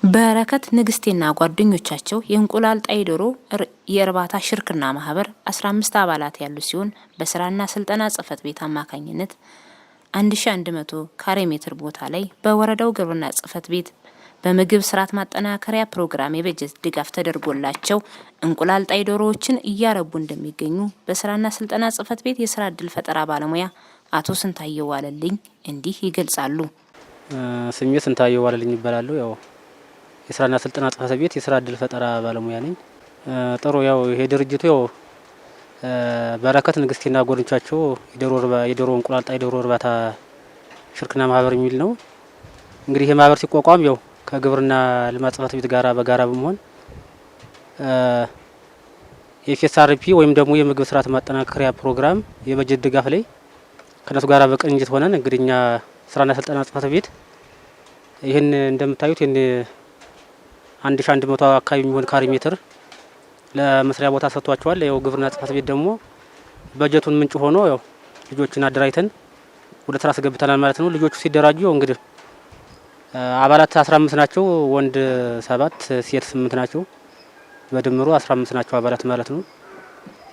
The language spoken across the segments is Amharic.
በረከት ንግስቴና ጓደኞቻቸው የእንቁላል ጣይ ዶሮ የእርባታ ሽርክና ማህበር 15 አባላት ያሉ ሲሆን በስራና ስልጠና ጽህፈት ቤት አማካኝነት 1100 ካሬ ሜትር ቦታ ላይ በወረዳው ግብርና ጽህፈት ቤት በምግብ ስርዓት ማጠናከሪያ ፕሮግራም የበጀት ድጋፍ ተደርጎላቸው እንቁላል ጣይ ዶሮዎችን እያረቡ እንደሚገኙ በስራና ስልጠና ጽህፈት ቤት የስራ እድል ፈጠራ ባለሙያ አቶ ስንታየው ዋለልኝ እንዲህ ይገልጻሉ። ስሜ ስንታየው ዋለልኝ ይባላል። ያው የስራና ስልጠና ጽህፈት ቤት የስራ እድል ፈጠራ ባለሙያ ነኝ። ጥሩ ያው ይሄ ድርጅቱ ያው በረከት ንግስቴና ጓደኞቻቸው የዶሮ እንቁላል ጣይ ዶሮ እርባታ ሽርክና ማህበር የሚል ነው። እንግዲህ ይሄ ማህበር ሲቋቋም ያው ከግብርና ልማት ጽህፈት ቤት ጋራ በጋራ በመሆን የኤፍኤስአርፒ ወይም ደግሞ የምግብ ስርዓት ማጠናከሪያ ፕሮግራም የበጀት ድጋፍ ላይ ከነሱ ጋራ በቅንጅት ሆነን እንግዲህ እኛ ስራና ስልጠና ጽህፈት ቤት ይሄን እንደምታዩት 1100 አካባቢ የሚሆን ካሬ ሜትር ለመስሪያ ቦታ ሰጥቷቸዋል። ያው ግብርና ጽህፈት ቤት ደግሞ በጀቱን ምንጭ ሆኖ ያው ልጆችን አደራጅተን ወደ ስራ አስገብተናል ማለት ነው። ልጆቹ ሲደራጁ እንግዲህ አባላት 15 ናቸው፣ ወንድ 7 ሴት 8 ናቸው። በድምሩ 15 ናቸው አባላት ማለት ነው።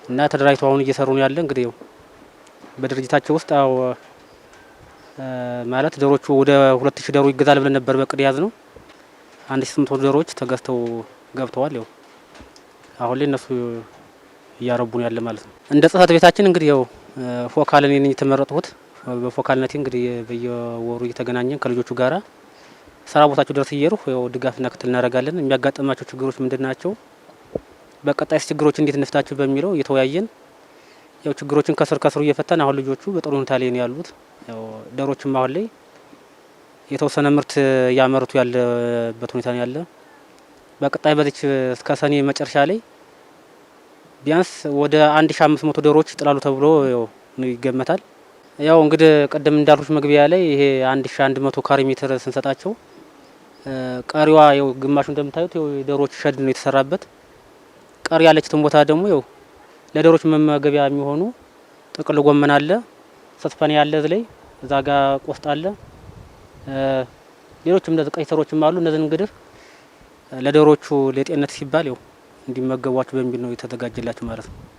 እና ተደራጅተው አሁን እየሰሩ ነው ያለ። እንግዲህ በድርጅታቸው ውስጥ ያው ማለት ዶሮቹ ወደ 2000 ዶሮ ይገዛል ብለን ነበር በቅድ ያዝ ነው። 1800 ዶሮዎች ተገዝተው ገብተዋል። ያው አሁን ላይ እነሱ እያረቡ ነው ያለ ማለት ነው። እንደ ጽህፈት ቤታችን እንግዲህ ያው ፎካል ነኝ የተመረጥኩት። በፎካልነቴ እንግዲህ በየወሩ እየተገናኘን ከልጆቹ ጋራ ስራ ቦታቸው ድረስ እየሄድኩ ያው ድጋፍና ክትትል እናደርጋለን። የሚያጋጥማቸው ችግሮች ምንድናቸው፣ በቀጣይ ችግሮች እንዴት እንፍታቸው በሚለው እየተወያየን ያው ችግሮችን ከስሩ እየፈታን አሁን ልጆቹ በጥሩ ሁኔታ ላይ ነው ያሉት። ያው ዶሮዎችም አሁን ላይ የተወሰነ ምርት ያመርቱ ያለበት ሁኔታ ነው ያለ። በቀጣይ በዚች እስከ ሰኔ መጨረሻ ላይ ቢያንስ ወደ 1500 ዶሮዎች ይጥላሉ ተብሎ ያው ይገመታል። ያው እንግዲህ ቀደም እንዳልኩሽ መግቢያ ላይ ይሄ 1100 ካሬ ሜትር ስንሰጣቸው ቀሪዋ ያው ግማሹ እንደምታዩት ያው ዶሮዎች ሸድ ነው የተሰራበት። ቀሪ ያለችትን ቦታ ደግሞ ያው ለዶሮዎች መመገቢያ የሚሆኑ ጥቅል ጎመን አለ፣ ሰስፈኔ ያለ እዚህ ላይ እዛ ጋር ቆስጣ አለ፣ ሌሎችም እንደዚህ ቀይ ስሮችም አሉ። እነዚህ እንግዲህ ለዶሮቹ ለጤንነት ሲባል ያው እንዲመገቧቸው በሚል ነው የተዘጋጀላቸው ማለት ነው።